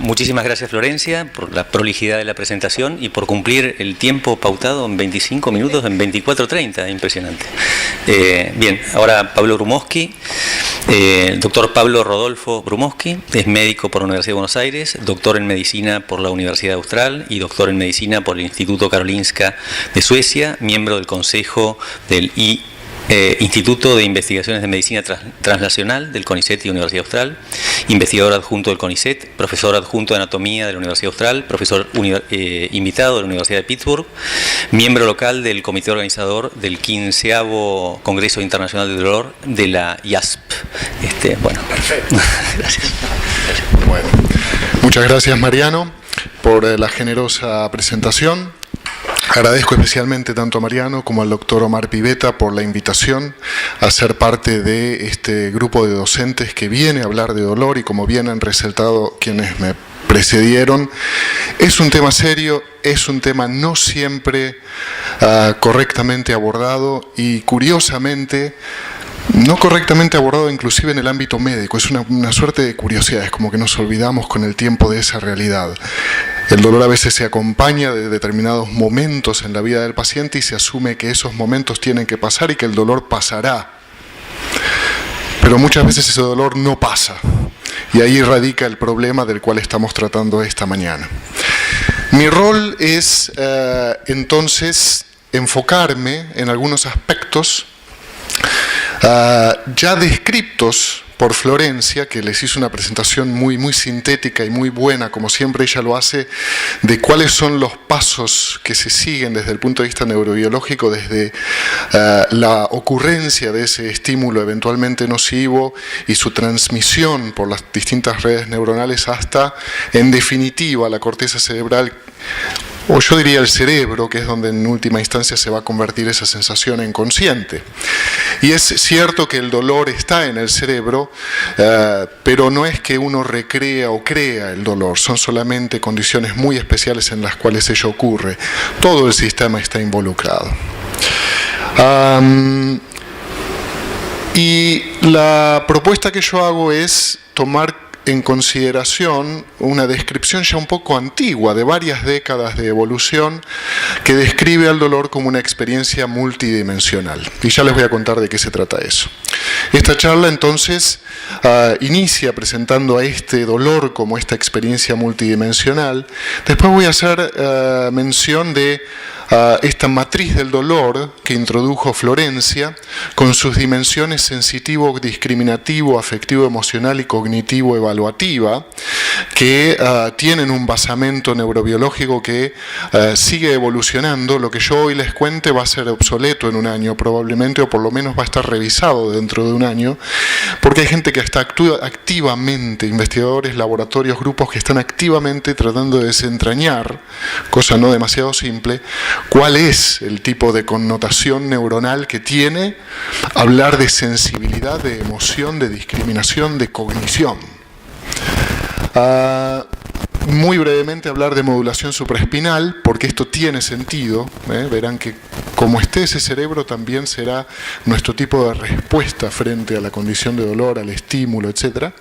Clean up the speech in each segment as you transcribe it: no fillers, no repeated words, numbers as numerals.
muchísimas gracias, Florencia, por la prolijidad de la presentación y por cumplir el tiempo pautado en 25 minutos, en 24:30, impresionante. Bien, ahora Pablo Grumowski, doctor Pablo Rodolfo Grumowski, es médico por la Universidad de Buenos Aires, doctor en medicina por la Universidad Austral y doctor en medicina por el Instituto Karolinska de Suecia, miembro del Consejo del Instituto de Investigaciones de Medicina Translacional del CONICET y Universidad Austral, investigador adjunto del CONICET, profesor adjunto de Anatomía de la Universidad Austral, profesor invitado de la Universidad de Pittsburgh, miembro local del comité organizador del 15º Congreso Internacional del Dolor de la IASP. Bueno, perfecto. Gracias. Bueno, muchas gracias, Mariano, por la generosa presentación. Agradezco especialmente tanto a Mariano como al doctor Omar Pivetta por la invitación a ser parte de este grupo de docentes que viene a hablar de dolor, y como bien han resaltado quienes me precedieron, es un tema serio, es un tema no siempre correctamente abordado, y curiosamente no correctamente abordado inclusive en el ámbito médico. Es una suerte de curiosidades, como que nos olvidamos con el tiempo de esa realidad. El dolor a veces se acompaña de determinados momentos en la vida del paciente y se asume que esos momentos tienen que pasar y que el dolor pasará. Pero muchas veces ese dolor no pasa, y ahí radica el problema del cual estamos tratando esta mañana. Mi rol es entonces enfocarme en algunos aspectos ya descritos por Florencia, que les hizo una presentación muy sintética y muy buena, como siempre ella lo hace, de cuáles son los pasos que se siguen desde el punto de vista neurobiológico, desde la ocurrencia de ese estímulo eventualmente nocivo y su transmisión por las distintas redes neuronales hasta, en definitiva, la corteza cerebral, o yo diría el cerebro, que es donde en última instancia se va a convertir esa sensación en consciente. Y es cierto que el dolor está en el cerebro, pero no es que uno recrea o crea el dolor, son solamente condiciones muy especiales en las cuales ello ocurre. Todo el sistema está involucrado. Y la propuesta que yo hago es tomar en consideración una descripción ya un poco antigua de varias décadas de evolución que describe al dolor como una experiencia multidimensional. Y ya les voy a contar de qué se trata eso. Esta charla entonces inicia presentando a este dolor como esta experiencia multidimensional. Después voy a hacer mención de esta matriz del dolor que introdujo Florencia, con sus dimensiones sensitivo, discriminativo, afectivo, emocional y cognitivo evaluativa, que tienen un basamento neurobiológico que sigue evolucionando. Lo que yo hoy les cuente va a ser obsoleto en un año probablemente, o por lo menos va a estar revisado dentro de un año, porque hay gente que está activamente, investigadores, laboratorios, grupos que están activamente tratando de desentrañar, cosa no demasiado simple, cuál es el tipo de connotación neuronal que tiene hablar de sensibilidad, de emoción, de discriminación, de cognición. Muy brevemente hablar de modulación supraespinal, porque esto tiene sentido. Verán que como esté ese cerebro también será nuestro tipo de respuesta frente a la condición de dolor, al estímulo, etc.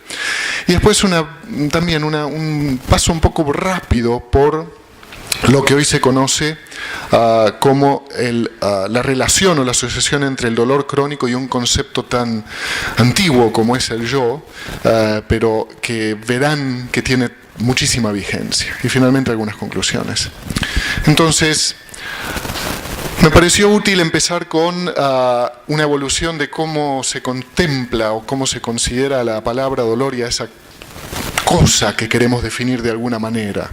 Y después también un paso un poco rápido por lo que hoy se conoce como la relación o la asociación entre el dolor crónico y un concepto tan antiguo como es el yo, pero que verán que tiene muchísima vigencia. Y finalmente algunas conclusiones. Entonces, me pareció útil empezar con una evolución de cómo se contempla o cómo se considera la palabra dolor y a esa cosa que queremos definir de alguna manera.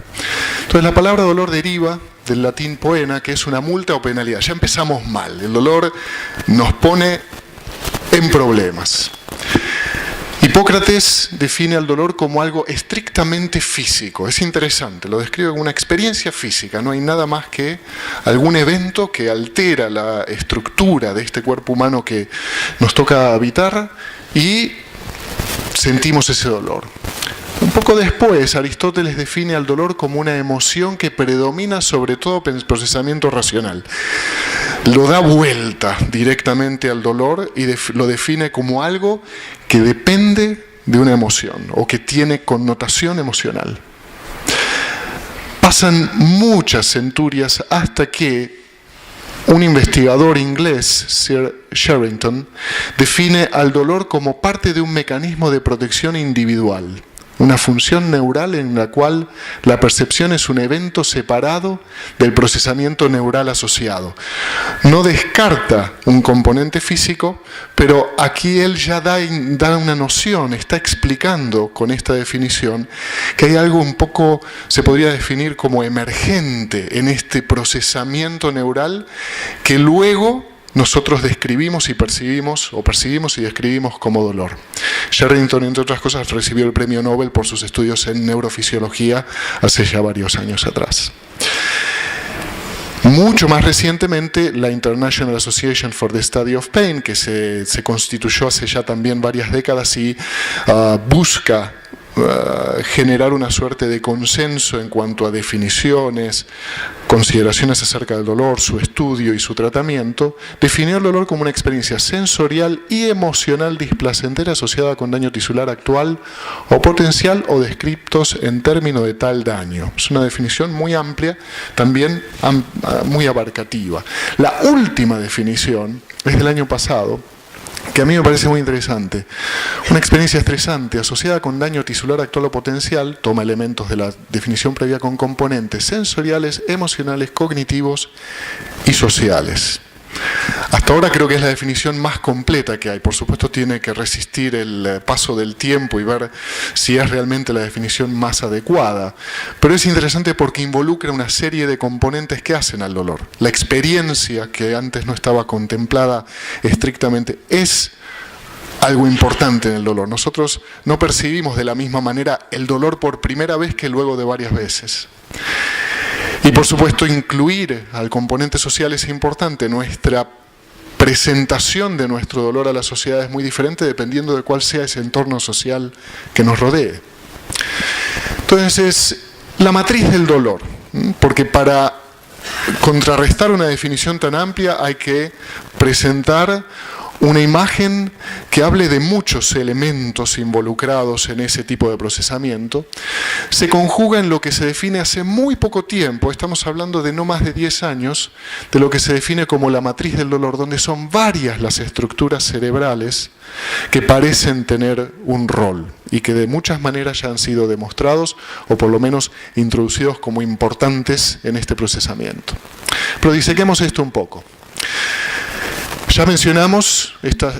Entonces, la palabra dolor deriva del latín poena, que es una multa o penalidad. Ya empezamos mal. El dolor nos pone en problemas. Hipócrates define al dolor como algo estrictamente físico. Es interesante, lo describe como una experiencia física. No hay nada más que algún evento que altera la estructura de este cuerpo humano que nos toca habitar y sentimos ese dolor. Un poco después, Aristóteles define al dolor como una emoción que predomina sobre todo procesamiento racional. Lo da vuelta directamente al dolor y lo define como algo que depende de una emoción o que tiene connotación emocional. Pasan muchas centurias hasta que un investigador inglés, Sir Sherrington, define al dolor como parte de un mecanismo de protección individual, una función neural en la cual la percepción es un evento separado del procesamiento neural asociado. No descarta un componente físico, pero aquí él ya da una noción, está explicando con esta definición que hay algo un poco, se podría definir como emergente en este procesamiento neural que luego nosotros describimos y percibimos y describimos como dolor. Sherrington, entre otras cosas, recibió el premio Nobel por sus estudios en neurofisiología hace ya varios años atrás. Mucho más recientemente, la International Association for the Study of Pain, que se constituyó hace ya también varias décadas y busca generar una suerte de consenso en cuanto a definiciones, consideraciones acerca del dolor, su estudio y su tratamiento, definió el dolor como una experiencia sensorial y emocional displacentera asociada con daño tisular actual o potencial o descriptos en términos de tal daño. Es una definición muy amplia, también muy abarcativa. La última definición es del año pasado, que a mí me parece muy interesante. Una experiencia estresante asociada con daño tisular actual o potencial toma elementos de la definición previa con componentes sensoriales, emocionales, cognitivos y sociales. Hasta ahora creo que es la definición más completa que hay. Por supuesto tiene que resistir el paso del tiempo y ver si es realmente la definición más adecuada. Pero es interesante porque involucra una serie de componentes que hacen al dolor. La experiencia, que antes no estaba contemplada estrictamente, es algo importante en el dolor. Nosotros no percibimos de la misma manera el dolor por primera vez que luego de varias veces. Y por supuesto incluir al componente social es importante. Nuestra presentación de nuestro dolor a la sociedad es muy diferente dependiendo de cuál sea ese entorno social que nos rodee. Entonces, la matriz del dolor, porque para contrarrestar una definición tan amplia hay que presentar una imagen que hable de muchos elementos involucrados en ese tipo de procesamiento, se conjuga en lo que se define hace muy poco tiempo, estamos hablando de no más de 10 años, de lo que se define como la matriz del dolor, donde son varias las estructuras cerebrales que parecen tener un rol y que de muchas maneras ya han sido demostrados o por lo menos introducidos como importantes en este procesamiento. Pero disequemos esto un poco. Ya mencionamos esta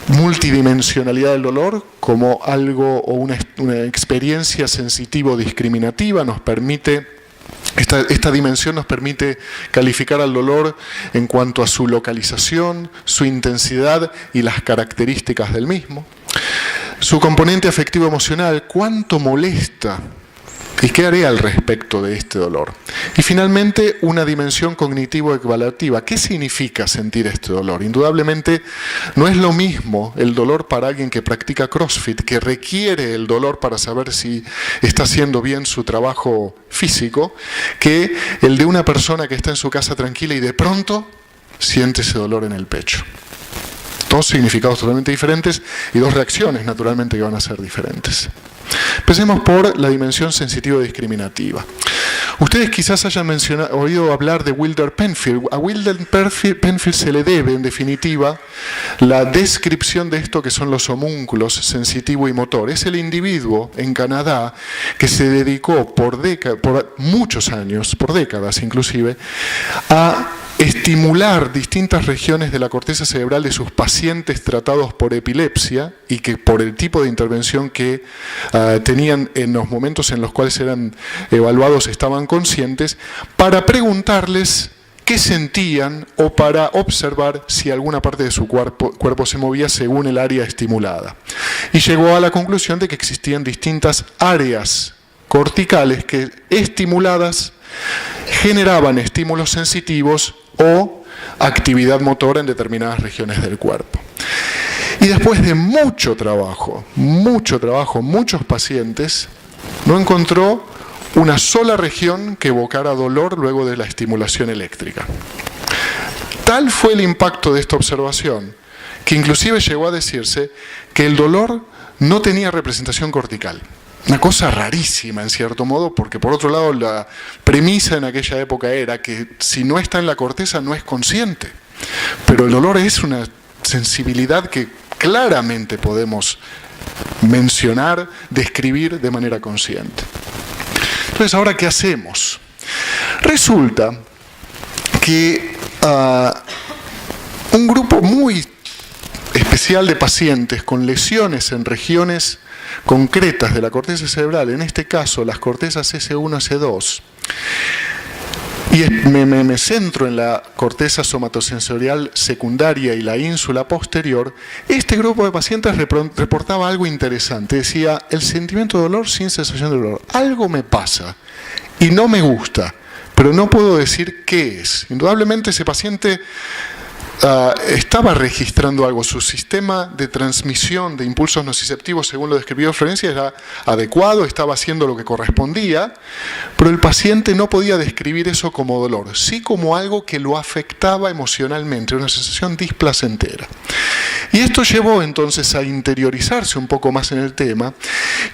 multidimensionalidad del dolor como algo o una experiencia sensitivo-discriminativa. Nos permite, esta dimensión nos permite calificar al dolor en cuanto a su localización, su intensidad y las características del mismo. Su componente afectivo-emocional, cuánto molesta y qué haré al respecto de este dolor. Y finalmente, una dimensión cognitivo-evaluativa. ¿Qué significa sentir este dolor? Indudablemente, no es lo mismo el dolor para alguien que practica CrossFit, que requiere el dolor para saber si está haciendo bien su trabajo físico, que el de una persona que está en su casa tranquila y de pronto siente ese dolor en el pecho. Dos significados totalmente diferentes y dos reacciones, naturalmente, que van a ser diferentes. Empecemos por la dimensión sensitiva-discriminativa. Ustedes quizás hayan oído hablar de Wilder Penfield. A Wilder Penfield se le debe, en definitiva, la descripción de esto que son los homúnculos sensitivo y motor. Es el individuo en Canadá que se dedicó por muchos años, por décadas inclusive, a estimular distintas regiones de la corteza cerebral de sus pacientes tratados por epilepsia y que por el tipo de intervención que tenían en los momentos en los cuales eran evaluados estaban conscientes, para preguntarles qué sentían o para observar si alguna parte de su cuerpo se movía según el área estimulada. Y llegó a la conclusión de que existían distintas áreas corticales que, estimuladas, generaban estímulos sensitivos o actividad motora en determinadas regiones del cuerpo. Y después de mucho trabajo, muchos pacientes, no encontró una sola región que evocara dolor luego de la estimulación eléctrica. Tal fue el impacto de esta observación que inclusive llegó a decirse que el dolor no tenía representación cortical. una cosa rarísima en cierto modo, porque por otro lado la premisa en aquella época era que si no está en la corteza no es consciente, pero el dolor es una sensibilidad que claramente podemos mencionar, describir de manera consciente. Entonces, ¿ahora qué hacemos? Resulta que un grupo muy especial de pacientes con lesiones en regiones concretas de la corteza cerebral, en este caso las cortezas S1, S2, y me centro en la corteza somatosensorial secundaria y la ínsula posterior, este grupo de pacientes reportaba algo interesante. Decía, el sentimiento de dolor sin sensación de dolor. Algo me pasa y no me gusta, pero no puedo decir qué es. Indudablemente ese paciente estaba registrando algo. Su sistema de transmisión de impulsos nociceptivos, según lo describió Florencia, era adecuado, estaba haciendo lo que correspondía, pero el paciente no podía describir eso como dolor, sí como algo que lo afectaba emocionalmente, una sensación displacentera. Y esto llevó entonces a interiorizarse un poco más en el tema,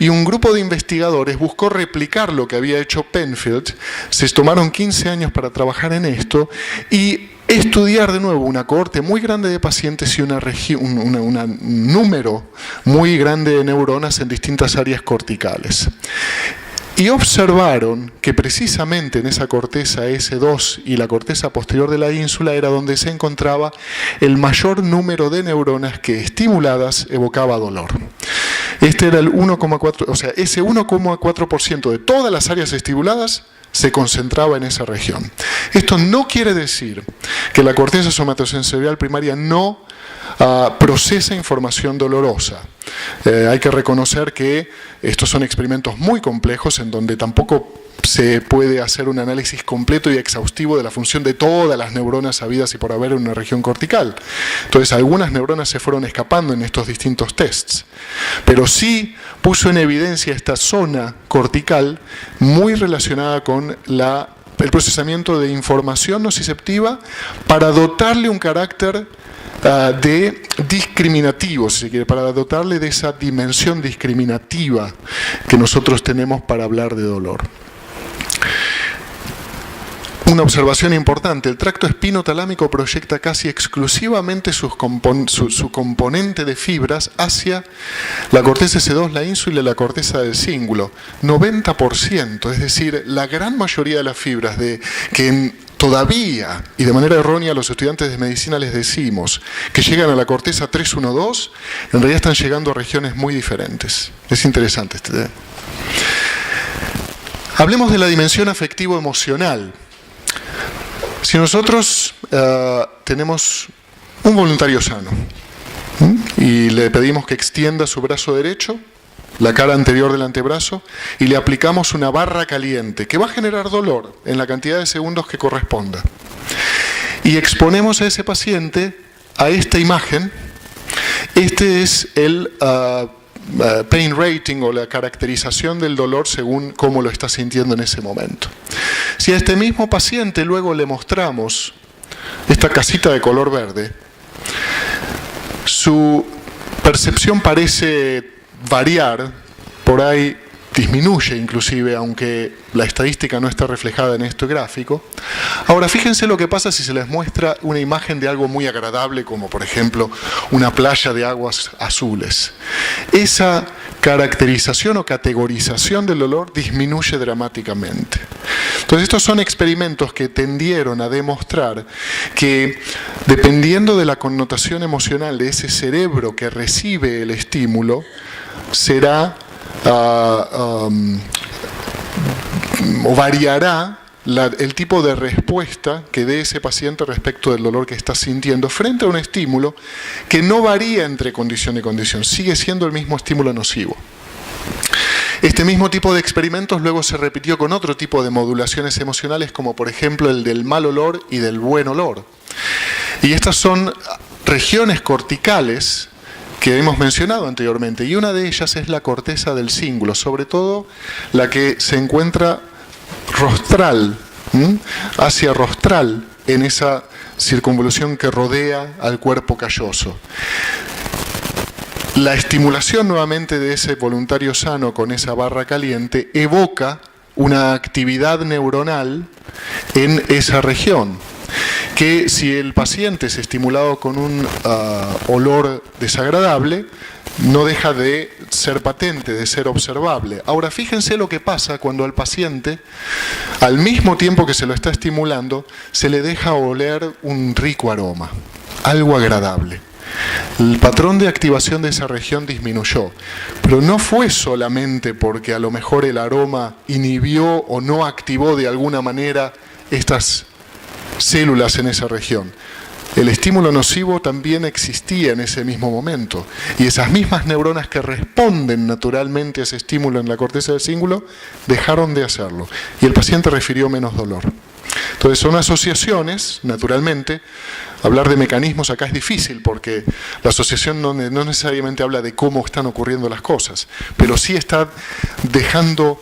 y un grupo de investigadores buscó replicar lo que había hecho Penfield. Se tomaron 15 años para trabajar en esto y estudiar de nuevo una cohorte muy grande de pacientes y un número muy grande de neuronas en distintas áreas corticales. Y observaron que precisamente en esa corteza S2 y la corteza posterior de la ínsula era donde se encontraba el mayor número de neuronas que estimuladas evocaba dolor. Este era el 1,4%, o sea, ese 1,4% de todas las áreas estimuladas se concentraba en esa región. Esto no quiere decir que la corteza somatosensorial primaria no procesa información dolorosa. Hay que reconocer que estos son experimentos muy complejos en donde tampoco se puede hacer un análisis completo y exhaustivo de la función de todas las neuronas habidas y por haber en una región cortical. Entonces, algunas neuronas se fueron escapando en estos distintos tests. Pero sí puso en evidencia esta zona cortical muy relacionada con el procesamiento de información nociceptiva para dotarle un carácter de discriminativo, si se quiere, para dotarle de esa dimensión discriminativa que nosotros tenemos para hablar de dolor. Una observación importante, el tracto espinotalámico proyecta casi exclusivamente su componente de fibras hacia la corteza S2, la ínsula y la corteza del cíngulo. 90%, es decir, la gran mayoría de las fibras todavía, y de manera errónea, a los estudiantes de medicina les decimos que llegan a la corteza 312, en realidad están llegando a regiones muy diferentes. Es interesante este tema. Hablemos de la dimensión afectivo-emocional. Si nosotros tenemos un voluntario sano y le pedimos que extienda su brazo derecho, la cara anterior del antebrazo, y le aplicamos una barra caliente que va a generar dolor en la cantidad de segundos que corresponda, y exponemos a ese paciente a esta imagen, este es el pain rating o la caracterización del dolor según cómo lo está sintiendo en ese momento. Si a este mismo paciente luego le mostramos esta casita de color verde, su percepción parece variar, por ahí disminuye inclusive, aunque la estadística no está reflejada en este gráfico. Ahora, fíjense lo que pasa si se les muestra una imagen de algo muy agradable, como por ejemplo una playa de aguas azules. Esa caracterización o categorización del dolor disminuye dramáticamente. Entonces, estos son experimentos que tendieron a demostrar que, dependiendo de la connotación emocional de ese cerebro que recibe el estímulo, será o variará el tipo de respuesta que dé ese paciente respecto del dolor que está sintiendo frente a un estímulo que no varía entre condición y condición, sigue siendo el mismo estímulo nocivo. Este mismo tipo de experimentos luego se repitió con otro tipo de modulaciones emocionales, como por ejemplo el del mal olor y del buen olor. Y estas son regiones corticales que hemos mencionado anteriormente, y una de ellas es la corteza del cíngulo, sobre todo la que se encuentra rostral, hacia rostral, en esa circunvolución que rodea al cuerpo calloso. La estimulación nuevamente de ese voluntario sano con esa barra caliente evoca una actividad neuronal en esa región, que si el paciente es estimulado con un olor desagradable, no deja de ser patente, de ser observable. Ahora, fíjense lo que pasa cuando al paciente, al mismo tiempo que se lo está estimulando, se le deja oler un rico aroma, algo agradable. El patrón de activación de esa región disminuyó, pero no fue solamente porque a lo mejor el aroma inhibió o no activó de alguna manera estas células en esa región. El estímulo nocivo también existía en ese mismo momento, y esas mismas neuronas que responden naturalmente a ese estímulo en la corteza del cíngulo dejaron de hacerlo, y el paciente refirió menos dolor. Entonces son asociaciones, naturalmente. Hablar de mecanismos acá es difícil porque la asociación no necesariamente habla de cómo están ocurriendo las cosas, pero sí está dejando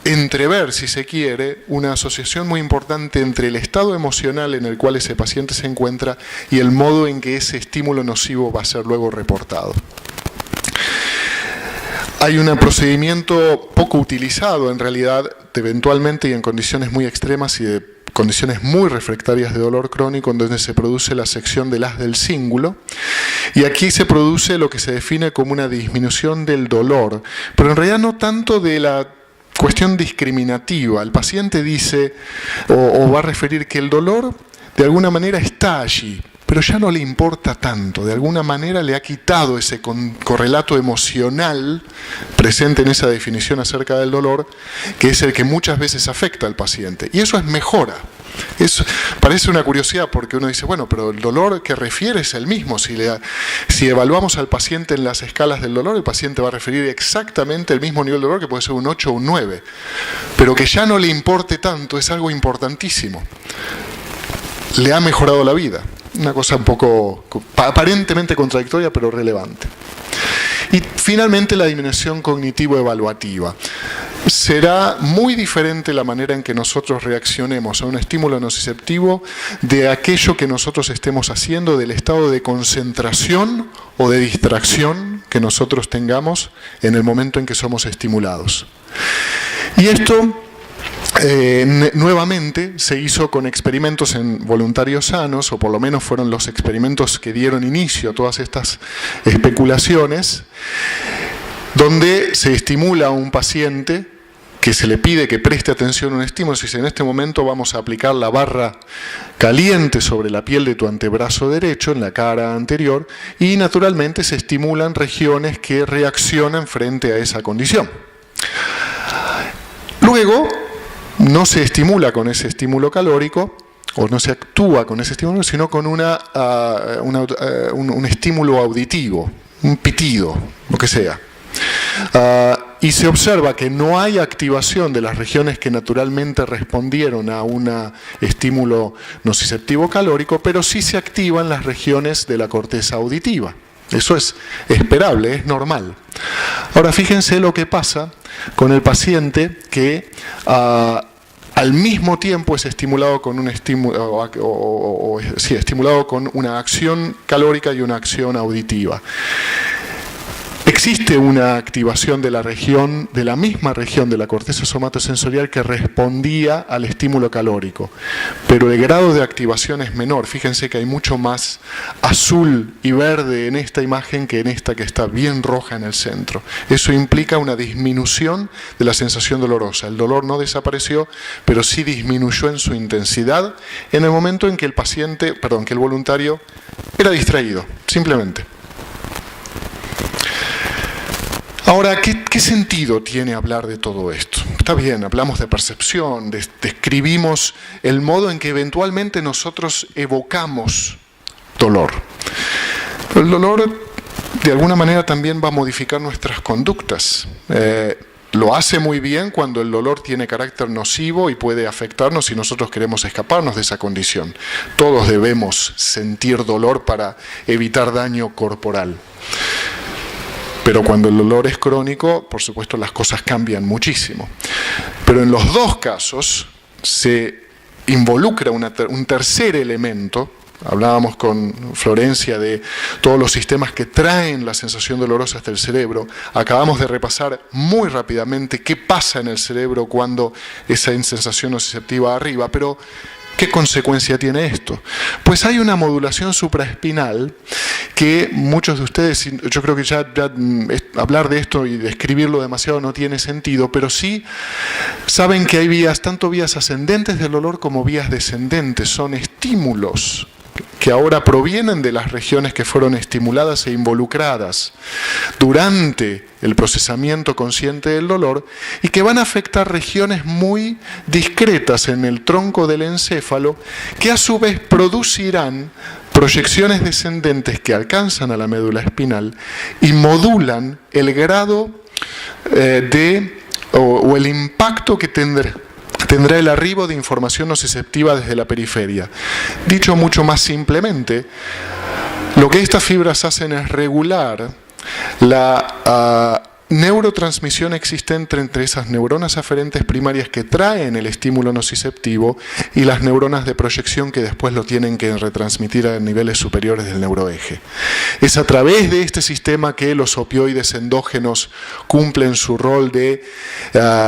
entrever, si se quiere, una asociación muy importante entre el estado emocional en el cual ese paciente se encuentra y el modo en que ese estímulo nocivo va a ser luego reportado. Hay un procedimiento poco utilizado en realidad, eventualmente y en condiciones muy extremas y de condiciones muy refractarias de dolor crónico, en donde se produce la sección del haz del cíngulo, y aquí se produce lo que se define como una disminución del dolor, pero en realidad no tanto de la cuestión discriminativa. El paciente dice o va a referir que el dolor de alguna manera está allí, pero ya no le importa tanto, de alguna manera le ha quitado ese correlato emocional presente en esa definición acerca del dolor, que es el que muchas veces afecta al paciente. Y eso es mejora. Eso parece una curiosidad porque uno dice, bueno, pero el dolor que refiere es el mismo. Si evaluamos al paciente en las escalas del dolor, el paciente va a referir exactamente el mismo nivel de dolor, que puede ser un 8 o un 9. Pero que ya no le importe tanto es algo importantísimo. Le ha mejorado la vida. Una cosa un poco aparentemente contradictoria, pero relevante. Y finalmente la dimensión cognitivo-evaluativa. Será muy diferente la manera en que nosotros reaccionemos a un estímulo nociceptivo de aquello que nosotros estemos haciendo, del estado de concentración o de distracción que nosotros tengamos en el momento en que somos estimulados. Y esto nuevamente se hizo con experimentos en voluntarios sanos, o por lo menos fueron los experimentos que dieron inicio a todas estas especulaciones, donde se estimula a un paciente que se le pide que preste atención a un estímulo. Se dice, en este momento vamos a aplicar la barra caliente sobre la piel de tu antebrazo derecho, en la cara anterior, y naturalmente se estimulan regiones que reaccionan frente a esa condición. Luego, no se estimula con ese estímulo calórico, o no se actúa con ese estímulo, sino con un estímulo auditivo, un pitido, lo que sea. Y se observa que no hay activación de las regiones que naturalmente respondieron a un estímulo nociceptivo calórico, pero sí se activan las regiones de la corteza auditiva. Eso es esperable, es normal. Ahora fíjense lo que pasa con el paciente que al mismo tiempo es estimulado con un estimulado con una acción calórica y una acción auditiva. Existe una activación de la misma región de la corteza somatosensorial que respondía al estímulo calórico, pero el grado de activación es menor. Fíjense que hay mucho más azul y verde en esta imagen que en esta que está bien roja en el centro. Eso implica una disminución de la sensación dolorosa. El dolor no desapareció, pero sí disminuyó en su intensidad en el momento en que el voluntario era distraído, simplemente. Ahora, ¿qué sentido tiene hablar de todo esto? Está bien, hablamos de percepción, describimos el modo en que eventualmente nosotros evocamos dolor. Pero el dolor, de alguna manera, también va a modificar nuestras conductas. Lo hace muy bien cuando el dolor tiene carácter nocivo y puede afectarnos si nosotros queremos escaparnos de esa condición. Todos debemos sentir dolor para evitar daño corporal. Pero cuando el dolor es crónico, por supuesto, las cosas cambian muchísimo. Pero en los dos casos se involucra un tercer elemento hablábamos con Florencia de todos los sistemas que traen la sensación dolorosa hasta el cerebro. Acabamos de repasar muy rápidamente qué pasa en el cerebro cuando esa sensación nociceptiva arriba, pero ¿qué consecuencia tiene esto? Pues hay una modulación supraespinal que muchos de ustedes, yo creo que ya hablar de esto y describirlo demasiado no tiene sentido, pero sí saben que hay vías, tanto vías ascendentes del dolor como vías descendentes, son estímulos que ahora provienen de las regiones que fueron estimuladas e involucradas durante el procesamiento consciente del dolor y que van a afectar regiones muy discretas en el tronco del encéfalo que a su vez producirán proyecciones descendentes que alcanzan a la médula espinal y modulan el grado o el impacto que tendrá el arribo de información nociceptiva desde la periferia. Dicho mucho más simplemente, lo que estas fibras hacen es regular la neurotransmisión existente entre esas neuronas aferentes primarias que traen el estímulo nociceptivo y las neuronas de proyección que después lo tienen que retransmitir a niveles superiores del neuroeje. Es a través de este sistema que los opioides endógenos cumplen su rol de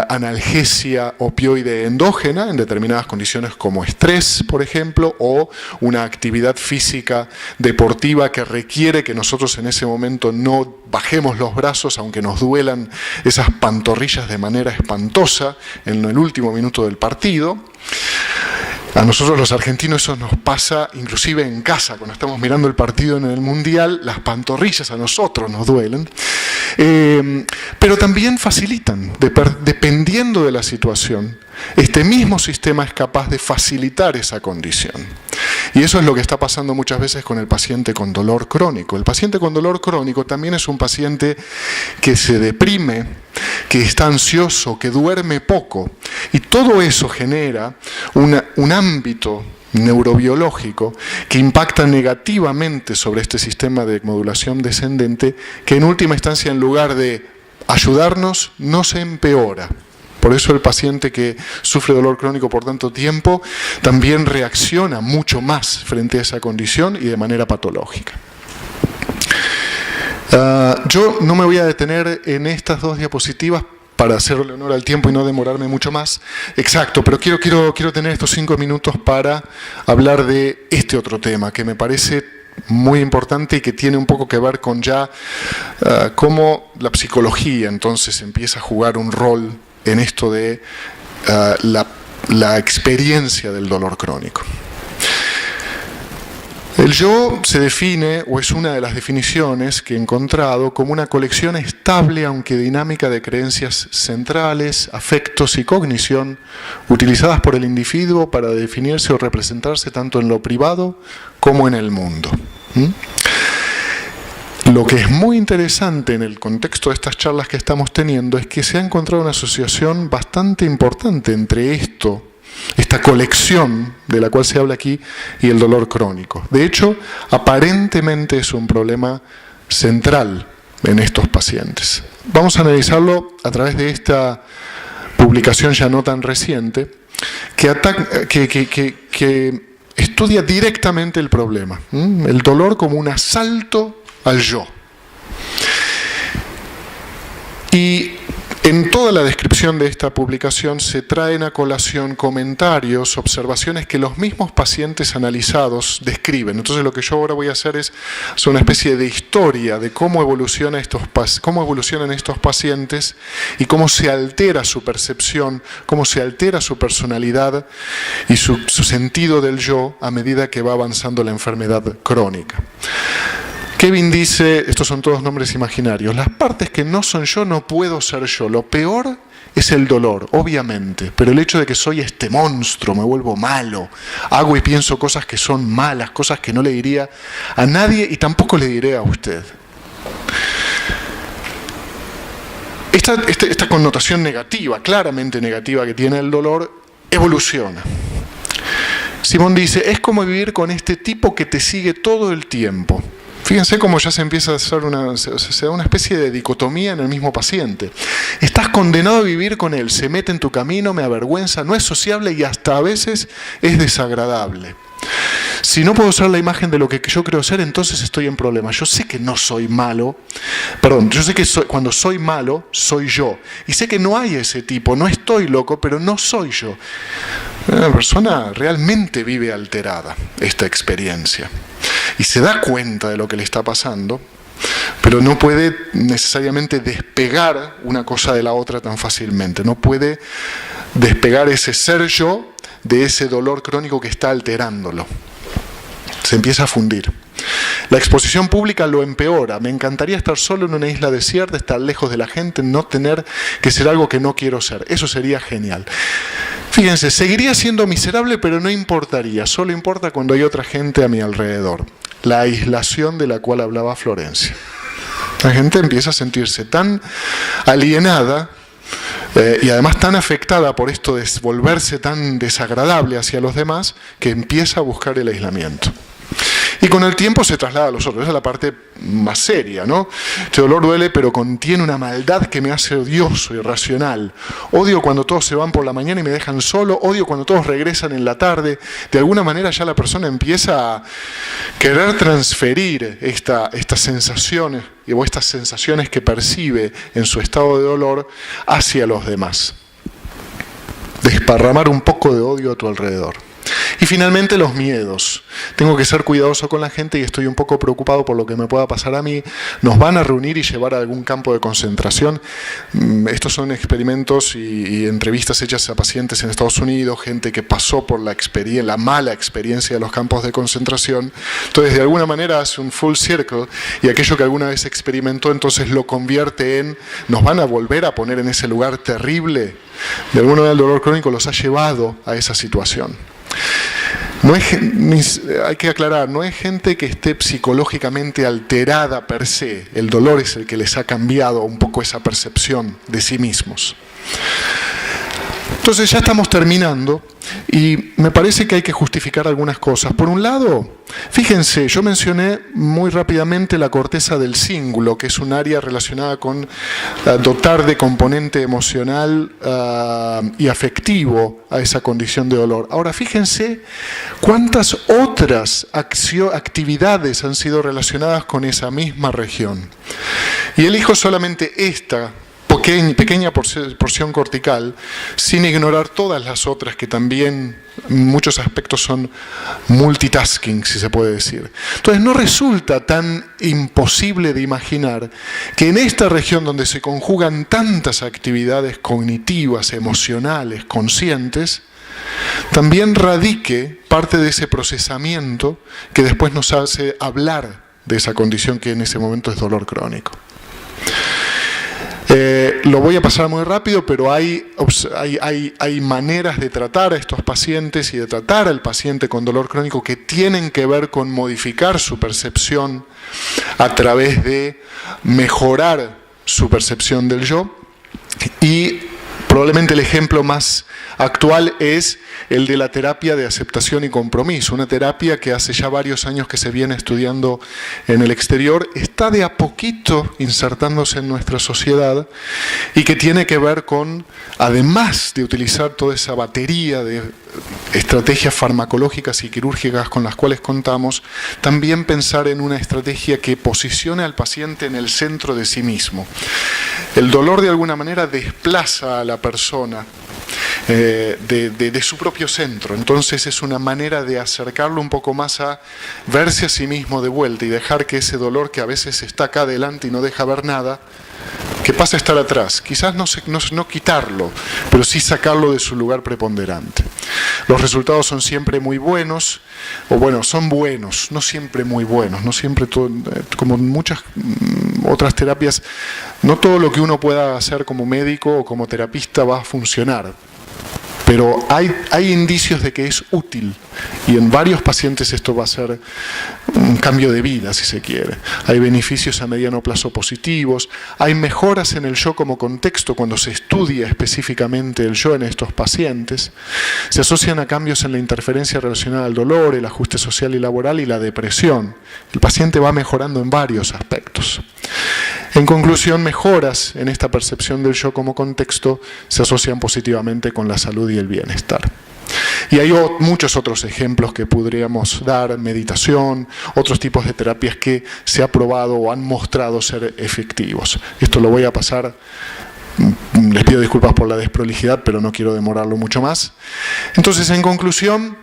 analgesia opioide endógena en determinadas condiciones como estrés, por ejemplo, o una actividad física deportiva que requiere que nosotros en ese momento no bajemos los brazos, aunque nos duelan esas pantorrillas de manera espantosa en el último minuto del partido. A nosotros los argentinos eso nos pasa inclusive en casa, cuando estamos mirando el partido en el Mundial, las pantorrillas a nosotros nos duelen. Pero también facilitan, dependiendo de la situación. Este mismo sistema es capaz de facilitar esa condición. Y eso es lo que está pasando muchas veces con el paciente con dolor crónico. El paciente con dolor crónico también es un paciente que se deprime, que está ansioso, que duerme poco. Y todo eso genera un ámbito neurobiológico que impacta negativamente sobre este sistema de modulación descendente que en última instancia, en lugar de ayudarnos, nos empeora. Por eso el paciente que sufre dolor crónico por tanto tiempo también reacciona mucho más frente a esa condición y de manera patológica. Yo no me voy a detener en estas dos diapositivas para hacerle honor al tiempo y no demorarme mucho más. Exacto, pero quiero tener estos 5 minutos para hablar de este otro tema que me parece muy importante y que tiene un poco que ver con ya cómo la psicología entonces empieza a jugar un rol en esto de la experiencia del dolor crónico. El yo se define, o es una de las definiciones que he encontrado, como una colección estable, aunque dinámica, de creencias centrales, afectos y cognición, utilizadas por el individuo para definirse o representarse tanto en lo privado como en el mundo. Lo que es muy interesante en el contexto de estas charlas que estamos teniendo es que se ha encontrado una asociación bastante importante entre esta colección de la cual se habla aquí y el dolor crónico. De hecho, aparentemente es un problema central en estos pacientes. Vamos a analizarlo a través de esta publicación ya no tan reciente que estudia directamente el problema, el dolor como un asalto al yo. Y en toda la descripción de esta publicación se traen a colación comentarios, observaciones que los mismos pacientes analizados describen. Entonces lo que yo ahora voy a hacer es una especie de historia de cómo evolucionan estos pacientes y cómo se altera su percepción, cómo se altera su personalidad y su sentido del yo a medida que va avanzando la enfermedad crónica. Kevin dice, estos son todos nombres imaginarios, las partes que no son yo no puedo ser yo. Lo peor es el dolor, obviamente, pero el hecho de que soy este monstruo, me vuelvo malo, hago y pienso cosas que son malas, cosas que no le diría a nadie y tampoco le diré a usted. Esta connotación negativa, claramente negativa que tiene el dolor, evoluciona. Simón dice, es como vivir con este tipo que te sigue todo el tiempo. Fíjense cómo ya se empieza a hacer se da una especie de dicotomía en el mismo paciente. Estás condenado a vivir con él, se mete en tu camino, me avergüenza, no es sociable y hasta a veces es desagradable. Si no puedo ser la imagen de lo que yo creo ser, entonces estoy en problemas. Yo sé que no soy malo, yo sé que cuando soy malo, soy yo. Y sé que no hay ese tipo, no estoy loco, pero no soy yo. Una persona realmente vive alterada esta experiencia. Y se da cuenta de lo que le está pasando, pero no puede necesariamente despegar una cosa de la otra tan fácilmente. No puede despegar ese ser yo de ese dolor crónico que está alterándolo. Se empieza a fundir. La exposición pública lo empeora. Me encantaría estar solo en una isla desierta, estar lejos de la gente, no tener que ser algo que no quiero ser. Eso sería genial. Fíjense, seguiría siendo miserable, pero no importaría. Solo importa cuando hay otra gente a mi alrededor. La aislación de la cual hablaba Florencia. La gente empieza a sentirse tan alienada y además tan afectada por esto de volverse tan desagradable hacia los demás, que empieza a buscar el aislamiento. Y con el tiempo se traslada a los otros. Esa es la parte más seria, ¿no? Este dolor duele, pero contiene una maldad que me hace odioso, irracional. Odio cuando todos se van por la mañana y me dejan solo. Odio cuando todos regresan en la tarde. De alguna manera ya la persona empieza a querer transferir estas sensaciones o estas sensaciones que percibe en su estado de dolor hacia los demás. Desparramar un poco de odio a tu alrededor. Y finalmente los miedos. Tengo que ser cuidadoso con la gente y estoy un poco preocupado por lo que me pueda pasar a mí. Nos van a reunir y llevar a algún campo de concentración. Estos son experimentos y entrevistas hechas a pacientes en Estados Unidos, gente que pasó por la mala experiencia de los campos de concentración. Entonces, de alguna manera hace un full circle y aquello que alguna vez experimentó, entonces lo convierte en, nos van a volver a poner en ese lugar terrible. De alguna manera el dolor crónico los ha llevado a esa situación. Hay que aclarar, no es gente que esté psicológicamente alterada per se. El dolor es el que les ha cambiado un poco esa percepción de sí mismos. Entonces ya estamos terminando y me parece que hay que justificar algunas cosas. Por un lado, fíjense, yo mencioné muy rápidamente la corteza del cíngulo, que es un área relacionada con dotar de componente emocional y afectivo a esa condición de dolor. Ahora, fíjense cuántas otras actividades han sido relacionadas con esa misma región. Y elijo solamente esta pequeña porción cortical, sin ignorar todas las otras que también en muchos aspectos son multitasking, si se puede decir. Entonces no resulta tan imposible de imaginar que en esta región donde se conjugan tantas actividades cognitivas, emocionales, conscientes, también radique parte de ese procesamiento que después nos hace hablar de esa condición que en ese momento es dolor crónico. Lo voy a pasar muy rápido, pero hay maneras de tratar a estos pacientes y de tratar al paciente con dolor crónico que tienen que ver con modificar su percepción a través de mejorar su percepción del yo. Y probablemente el ejemplo más actual es el de la terapia de aceptación y compromiso, una terapia que hace ya varios años que se viene estudiando en el exterior, está de a poquito insertándose en nuestra sociedad y que tiene que ver con, además de utilizar toda esa batería de estrategias farmacológicas y quirúrgicas con las cuales contamos, también pensar en una estrategia que posicione al paciente en el centro de sí mismo. El dolor de alguna manera desplaza a la persona de su propio centro, entonces es una manera de acercarlo un poco más a verse a sí mismo de vuelta y dejar que ese dolor que a veces está acá adelante y no deja ver nada, que pase a estar atrás, quizás no quitarlo, pero sí sacarlo de su lugar preponderante. Los resultados son siempre muy buenos, o bueno, son buenos, no siempre muy buenos, no siempre todo, como muchas otras terapias, no todo lo que uno pueda hacer como médico o como terapista va a funcionar. Pero hay indicios de que es útil y en varios pacientes esto va a ser un cambio de vida, si se quiere. Hay beneficios a mediano plazo positivos, hay mejoras en el yo como contexto cuando se estudia específicamente el yo en estos pacientes. Se asocian a cambios en la interferencia relacionada al dolor, el ajuste social y laboral y la depresión. El paciente va mejorando en varios aspectos. En conclusión, mejoras en esta percepción del yo como contexto se asocian positivamente con la salud y el bienestar. Y hay muchos otros ejemplos que podríamos dar, meditación, otros tipos de terapias que se ha probado o han mostrado ser efectivos. Esto lo voy a pasar, les pido disculpas por la desprolijidad, pero no quiero demorarlo mucho más. Entonces, en conclusión,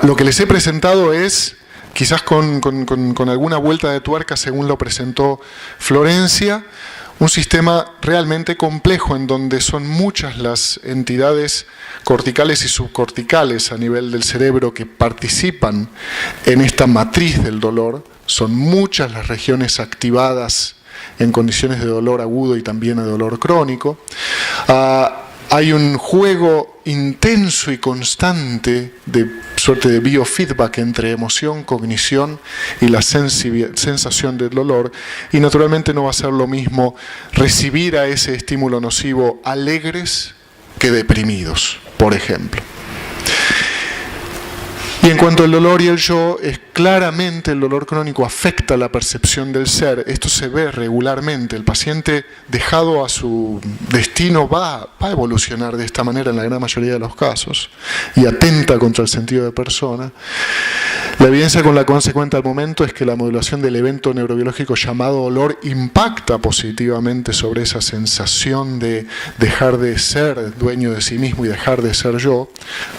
lo que les he presentado es, quizás con alguna vuelta de tuerca según lo presentó Florencia, un sistema realmente complejo en donde son muchas las entidades corticales y subcorticales a nivel del cerebro que participan en esta matriz del dolor. Son muchas las regiones activadas en condiciones de dolor agudo y también de dolor crónico. Hay un juego intenso y constante de suerte de biofeedback entre emoción, cognición y la sensación del dolor, y naturalmente no va a ser lo mismo recibir a ese estímulo nocivo alegres que deprimidos, por ejemplo. Y en cuanto al dolor y el yo, claramente el dolor crónico afecta la percepción del ser. Esto se ve regularmente. El paciente dejado a su destino va a evolucionar de esta manera en la gran mayoría de los casos y atenta contra el sentido de persona. La evidencia con la que se cuenta al momento es que la modulación del evento neurobiológico llamado dolor impacta positivamente sobre esa sensación de dejar de ser dueño de sí mismo y dejar de ser yo,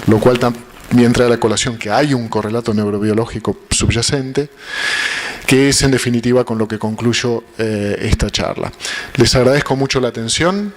lo cual también entra a la colación que hay un correlato neurobiológico subyacente, que es en definitiva con lo que concluyo esta charla. Les agradezco mucho la atención.